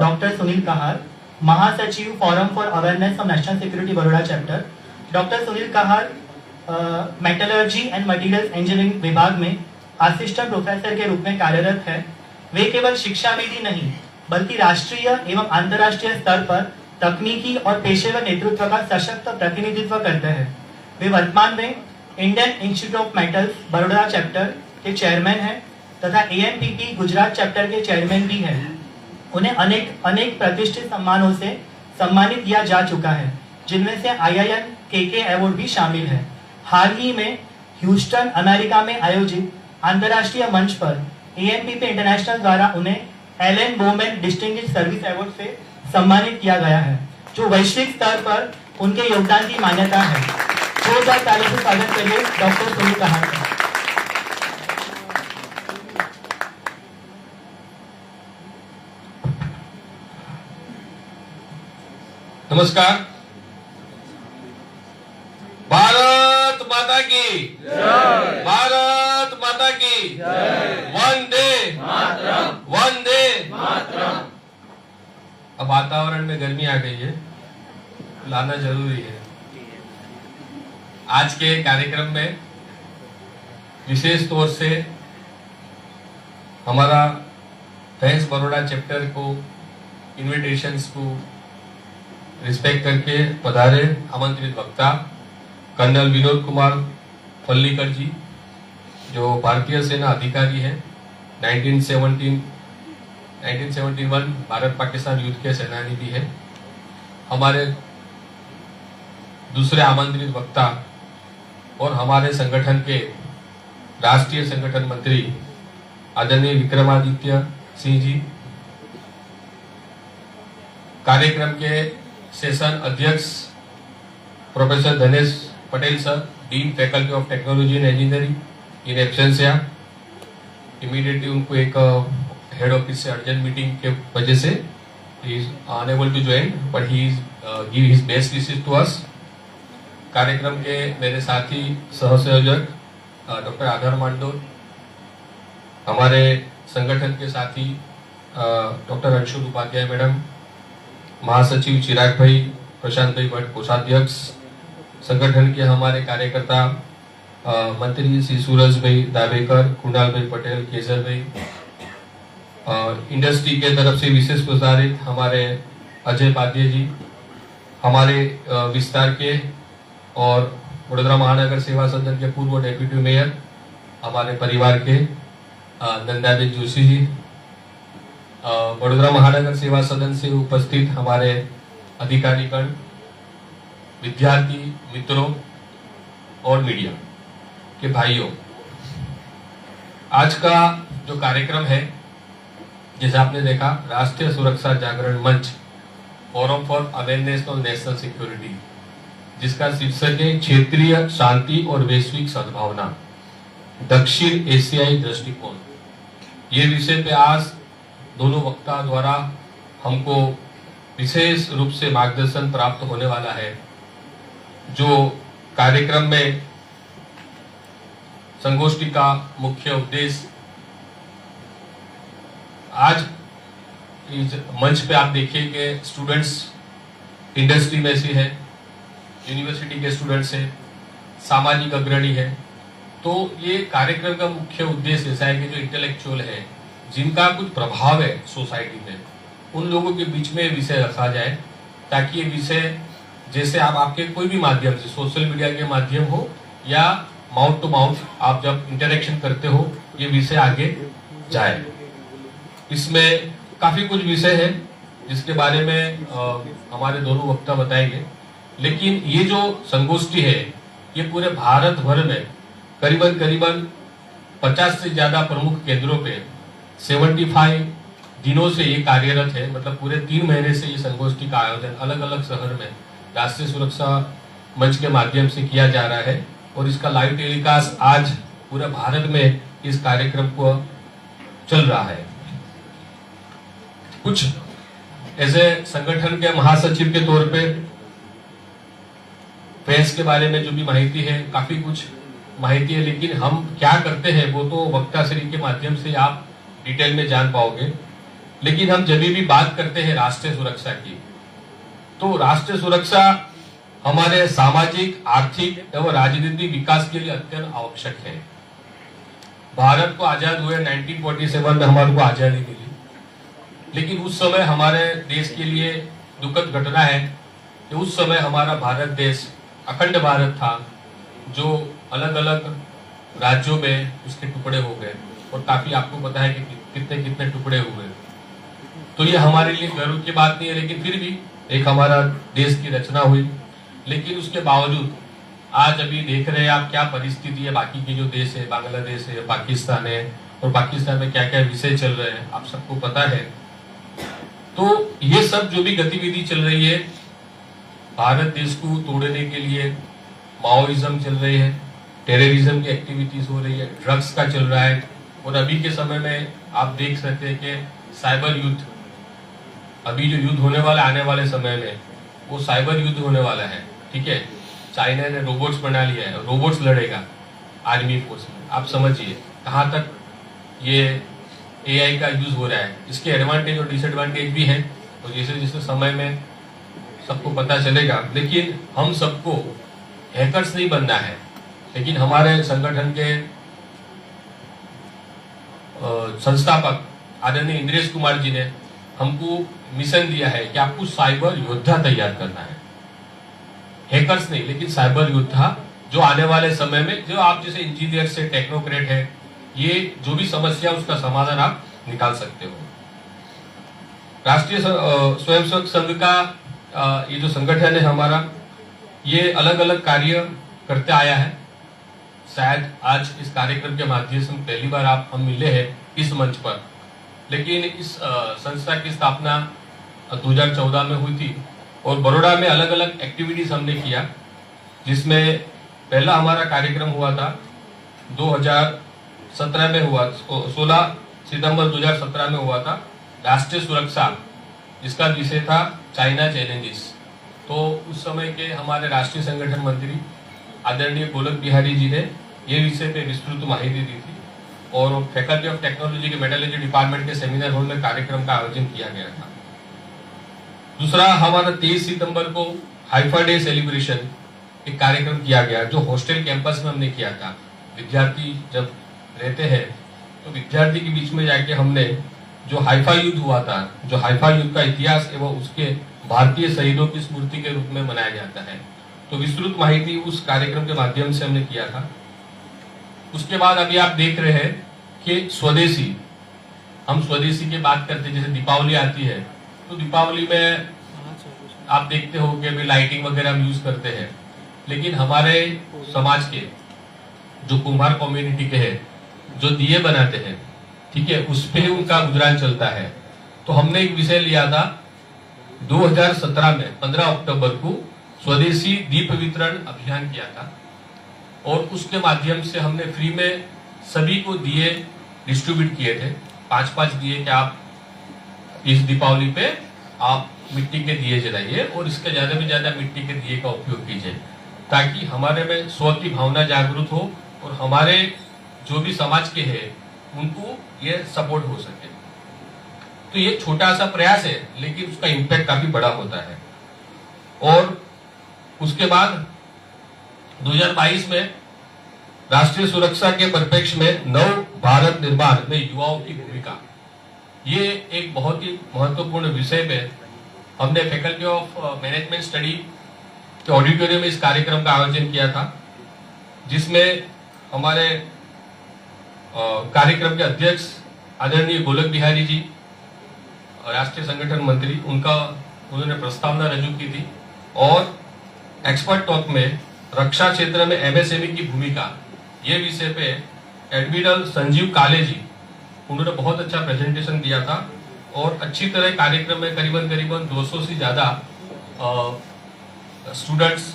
Doctor Sunil कहार, महासचिव forum for awareness of national security Baroda chapter. Doctor Sunil Kahar metallurgy and materials engineering विभाग में assistant professor के रूप में कार्यरत है। वे केवल शिक्षाविद ही नहीं बल्कि राष्ट्रीय एवं अंतर्राष्ट्रीय स्तर पर तकनीकी और पेशेवर नेतृत्व का सशक्त प्रतिनिधित्व करते हैं। वे वर्तमान में Indian institute of metals Baroda chapter के चेयरमैन हैं तथा AMPP गुजरात चैप्टर के चेयरमैन भी हैं। उन्हें अनेक प्रतिष्ठित सम्मानों से सम्मानित किया जा चुका है, जिनमें से IIM KK अवार्ड भी शामिल है। हाल ही में ह्यूस्टन अमेरिका में आयोजित अंतर्राष्ट्रीय मंच पर AMPP इंटरनेशनल द्वारा उन्हें Allen Bowman distinguished service award से सम्मानित किया गया है, जो वैश्विक स्तर पर उनके योगदान की मान्यता है। जोरदार तालियों से स्वागत करिए डॉक्टर सुनील कहार का। नमस्कार। भारत माता की जय। भारत माता की जय। वंदे मातरम। वंदे मातरम। अब वातावरण में गर्मी आ गई है, लाना जरूरी है। आज के कार्यक्रम में विशेष तौर से हमारा फैंस बड़ौदा चैप्टर को इन्विटेशंस को रिस्पेक्ट करके पधारे आमंत्रित वक्ता कर्नल विनोद कुमार फल्लीकर जी, जो भारतीय सेना अधिकारी हैं। 1971 भारत पाकिस्तान युद्ध के सेनानी भी है। हमारे दूसरे आमंत्रित वक्ता और हमारे संगठन के राष्ट्रीय संगठन मंत्री आदरणीय विक्रमादित्य सिंह जी, कार्यक्रम के सेशन अध्यक्ष professor Dhanesh Patel sir, dean faculty of technology and engineering in absentia. Immediately उनको एक हेड ऑफिस से अर्जेंट मीटिंग के वजह से he is unable to join, but he is give his best wishes to us. कार्यक्रम के मेरे साथी सह संयोजक डॉक्टर आधार मांडोर, हमारे संगठन के साथी डॉक्टर अंशुल उपाध्याय मैडम, महासचिव चिराग भाई, प्रशांत भाई भट्ट कोषाध्यक्ष, संगठन के हमारे कार्यकर्ता मंत्री श्री सूरज भाई दावेकर, कुणाल भाई पटेल, केसर भाई, इंडस्ट्री के तरफ से विशेष प्रसारित हमारे अजय पाध्य जी, हमारे विस्तार के और वडोदरा महानगर सेवा सदन के पूर्व डेप्यूटी मेयर, हमारे परिवार के नंदाबेन जोशी जी, वडोदरा महानगर सेवा सदन से उपस्थित हमारे अधिकारीगण, विद्यार्थी मित्रों और मीडिया के भाइयों। आज का जो कार्यक्रम है, जैसे आपने देखा, राष्ट्रीय सुरक्षा जागरण मंच forum for awareness of national security, जिसका शीर्षक है क्षेत्रीय शांति और वैश्विक सद्भावना, दक्षिण एशियाई दृष्टिकोण। ये विषय पे आज दोनों वक्ता द्वारा हमको विशेष रूप से मार्गदर्शन प्राप्त होने वाला है। जो कार्यक्रम में संगोष्ठी का मुख्य उद्देश्य, आज इस मंच पे आप देखिए कि स्टूडेंट्स इंडस्ट्री में से है, यूनिवर्सिटी के स्टूडेंट्स हैं, सामाजिक अग्रणी है। तो ये कार्यक्रम का मुख्य उद्देश्य ऐसा है कि जो इंटेलेक्चुअल है, जिनका कुछ प्रभाव है सोसाइटी में, उन लोगों के बीच में विषय रखा जाए, ताकि ये विषय जैसे आप आपके कोई भी माध्यम से, सोशल मीडिया के माध्यम हो या माउथ टू माउथ आप जब इंटरेक्शन करते हो, ये विषय आगे जाए। इसमें काफी कुछ विषय है जिसके बारे में हमारे दोनों वक्ता बताएंगे, लेकिन ये जो संगोष्ठी है ये पूरे भारत भर में करीबन 50 से ज्यादा प्रमुख केंद्रों पे 75 दिनों से ये कार्यरत है। मतलब पूरे 3 महीने से ये संगोष्ठी का आयोजन अलग अलग शहर में राष्ट्रीय सुरक्षा मंच के माध्यम से किया जा रहा है, और इसका लाइव टेलीकास्ट आज पूरे भारत में इस कार्यक्रम को चल रहा है। कुछ ऐसे संगठन के महासचिव के तौर पे फैंस के बारे में जो भी माहिती है, काफी कुछ माहिती है, लेकिन हम क्या करते हैं वो तो वक्ता श्री के माध्यम से आप डिटेल में जान पाओगे। लेकिन हम जब भी बात करते हैं राष्ट्रीय सुरक्षा की, तो राष्ट्रीय सुरक्षा हमारे सामाजिक, आर्थिक एवं राजनीतिक विकास के लिए अत्यंत आवश्यक है। भारत को आजाद हुए 1947 में हमारे को आजादी मिली, लेकिन उस समय हमारे देश के लिए दुखद घटना है कि उस समय हमारा भारत देश अखंड भारत था, जो अलग अलग राज्यों में उसके टुकड़े हो गए, और काफी आपको पता है कि कितने कितने टुकड़े हुए। तो ये हमारे लिए गर्व की बात नहीं है, लेकिन फिर भी एक हमारा देश की रचना हुई। लेकिन उसके बावजूद आज अभी देख रहे हैं आप क्या परिस्थिति है, बाकी के जो देश है, बांग्लादेश है, पाकिस्तान है, और पाकिस्तान में क्या क्या विषय चल रहे हैं आप सबको पता है। तो ये सब जो भी गतिविधि चल रही है भारत देश को तोड़ने के लिए, माओइज्म चल रही है, टेररिज्म की एक्टिविटीज हो रही है, ड्रग्स का चल रहा है, और अभी के समय में आप देख सकते हैं कि साइबर युद्ध, अभी जो युद्ध होने वाला आने वाले समय में वो साइबर युद्ध होने वाला है। ठीक है, चाइना ने रोबोट्स बना लिया है, रोबोट्स लड़ेगा आर्मी फोर्स में। आप समझिए कहाँ तक ये एआई का यूज हो रहा है। इसके एडवांटेज और डिसएडवांटेज भी है, और जैसे जैसे समय में सबको पता चलेगा। लेकिन हम सबको हैकर्स नहीं बनना है, लेकिन हमारे संगठन के संस्थापक आदरणीय इंद्रेश कुमार जी ने हमको मिशन दिया है कि आपको साइबर योद्धा तैयार करना है। हैकर्स नहीं, लेकिन साइबर योद्धा, जो आने वाले समय में जो आप जैसे इंजीनियर से टेक्नोक्रेट है, ये जो भी समस्या उसका समाधान आप निकाल सकते हो। राष्ट्रीय स्वयंसेवक संघ का ये जो संगठन है हमारा, ये अलग अलग कार्य करते आया है। शायद आज इस कार्यक्रम के माध्यम से पहली बार हम मिले हैं इस मंच पर, लेकिन इस संस्था की स्थापना 2014 में हुई थी, और बड़ौदा में अलग अलग एक्टिविटीज हमने किया, जिसमें पहला हमारा कार्यक्रम हुआ था 2017 में हुआ, 16 सितंबर 2017 में हुआ था, राष्ट्रीय सुरक्षा, जिसका विषय था चाइना चैलेंजेस। तो उस समय के हमारे राष्ट्रीय संगठन मंत्री आदरणीय गोलक बिहारी जी ने ये विषय पे विस्तृत माहिती दी थी, और फैकल्टी ऑफ टेक्नोलॉजी के मेटलर्जी डिपार्टमेंट के सेमिनार हॉल में कार्यक्रम का आयोजन किया गया था। दूसरा हमारा 23 सितंबर को हाइफा डे सेलिब्रेशन एक कार्यक्रम किया गया, जो हॉस्टल कैंपस में हमने किया था। विद्यार्थी जब रहते हैं तो विद्यार्थी के बीच में जाके हमने जो हाइफा युद्ध हुआ था, जो हाइफा युद्ध का इतिहास एवं उसके भारतीय शहीदों की स्मृति के रूप में मनाया जाता है, तो विस्तृत माहिती उस कार्यक्रम के माध्यम से हमने किया था। उसके बाद अभी आप देख रहे हैं कि स्वदेशी, हम स्वदेशी की बात करते हैं, जैसे दीपावली आती है तो दीपावली में आप देखते हो कि अभी लाइटिंग वगैरह हम यूज करते हैं, लेकिन हमारे समाज के जो कुम्हार कम्युनिटी के हैं, जो दिए बनाते हैं, ठीक है, उस पे उनका गुजरान चलता है। तो हमने एक विषय लिया था 2017 में 15 अक्टूबर को स्वदेशी दीप वितरण अभियान किया था, और उसके माध्यम से हमने फ्री में सभी को दिए डिस्ट्रीब्यूट किए थे। 5-5 दिए कि आप इस दीपावली पे आप मिट्टी के दिए जलाइए, और इसका ज्यादा में ज्यादा मिट्टी के दिए का उपयोग कीजिए, ताकि हमारे में स्व की भावना जागृत हो, और हमारे जो भी समाज के हैं उनको ये सपोर्ट हो सके। तो ये छोटा सा प्रयास है, लेकिन उसका इम्पैक्ट काफी बड़ा होता है। और उसके बाद 2022 में राष्ट्रीय सुरक्षा के परिप्रेक्ष्य में नव भारत निर्माण में युवाओं की भूमिका, ये एक बहुत ही महत्वपूर्ण विषय में हमने फैकल्टी ऑफ मैनेजमेंट स्टडी के ऑडिटोरियम में इस कार्यक्रम का आयोजन किया था, जिसमें हमारे कार्यक्रम के अध्यक्ष आदरणीय गोलक बिहारी जी, राष्ट्रीय संगठन मंत्री, उन्होंने प्रस्तावना रजू की थी, और एक्सपर्ट टॉक में रक्षा क्षेत्र में एमएसएमई की भूमिका, ये विषय पे एडमिरल संजीव काले जी, उन्होंने बहुत अच्छा प्रेजेंटेशन दिया था, और अच्छी तरह कार्यक्रम में करीबन 200 से ज्यादा स्टूडेंट्स,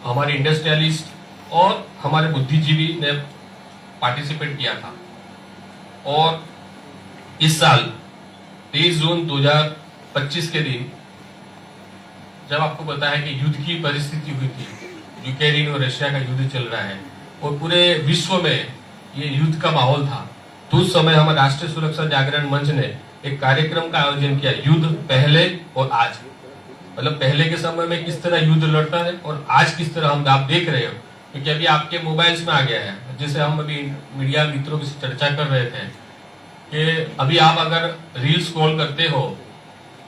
हमारे इंडस्ट्रियलिस्ट और हमारे बुद्धिजीवी ने पार्टिसिपेट किया था। और इस साल 23 जून 2025 के दिन, जब आपको पता है कि युद्ध की परिस्थिति हुई थी, यूक्रेन और रशिया का युद्ध चल रहा है और पूरे विश्व में ये युद्ध का माहौल था, तो उस समय हमारे राष्ट्रीय सुरक्षा जागरण मंच ने एक कार्यक्रम का आयोजन किया, युद्ध पहले और आज। मतलब पहले के समय में किस तरह युद्ध लड़ता है और आज किस तरह हम आप देख रहे हो, क्योंकि अभी आपके मोबाइल्स में आ गया है। जैसे हम अभी मीडिया मित्रों की चर्चा कर रहे थे कि अभी आप अगर रील स्क्रॉल करते हो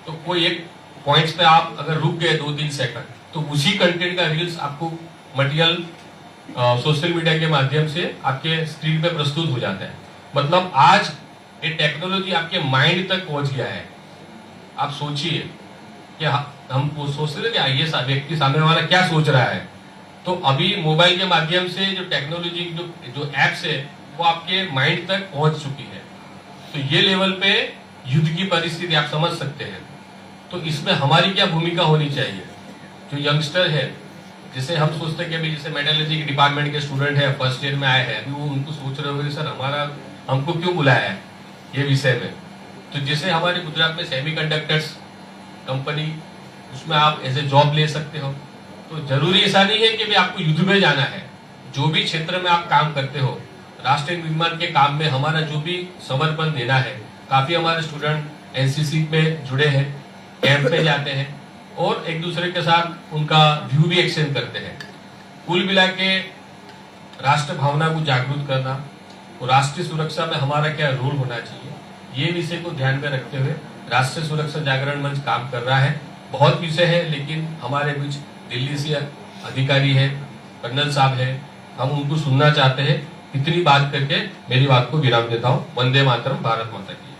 तो कोई एक पॉइंट्स पे आप अगर रुक गए 2-3 सेकंड तो उसी कंटेंट का रील्स आपको मटेरियल सोशल मीडिया के माध्यम से आपके स्क्रीन पे प्रस्तुत हो जाता है। मतलब आज ये टेक्नोलॉजी आपके माइंड तक पहुंच गया है। आप सोचिए कि हम सोच रहे कि ये व्यक्ति सामने वाला क्या सोच रहा है, तो अभी मोबाइल के माध्यम से जो टेक्नोलॉजी जो एप्स है वो आपके माइंड तक पहुंच चुकी है। तो ये लेवल पे युद्ध की परिस्थिति आप समझ सकते हैं। तो इसमें हमारी क्या भूमिका होनी चाहिए? जो यंगस्टर है, जैसे हम सोचते हैं कि अभी जैसे मेटलर्जी के डिपार्टमेंट के स्टूडेंट है, फर्स्ट ईयर में आए हैं, अभी वो उनको सोच रहे होंगे सर हमको क्यों बुलाया है ये विषय में। तो जैसे हमारे गुजरात में सेमीकंडक्टर्स कंपनी, उसमें आप ऐसे जॉब ले सकते हो। तो जरूरी ऐसा नहीं है कि भी आपको युद्ध में जाना है। जो भी क्षेत्र में आप काम करते हो, राष्ट्र निर्माण के काम में हमारा जो भी समर्पण देना है, काफी हमारे स्टूडेंट एनसीसी में जुड़े हैं, कैंप पे जाते हैं और एक दूसरे के साथ उनका व्यू भी एक्सचेंज करते हैं। कुल मिला के राष्ट्र भावना को जागरूक करना और राष्ट्रीय सुरक्षा में हमारा क्या रोल होना चाहिए, ये विषय को ध्यान में रखते हुए राष्ट्रीय सुरक्षा जागरण मंच काम कर रहा है। बहुत विषय है, लेकिन हमारे बीच दिल्ली से अधिकारी है, कर्नल साहब है, हम उनको सुनना चाहते हैं। इतनी बात करके मेरी बात को विराम देता हूँ। वंदे मातरम, भारत माता की।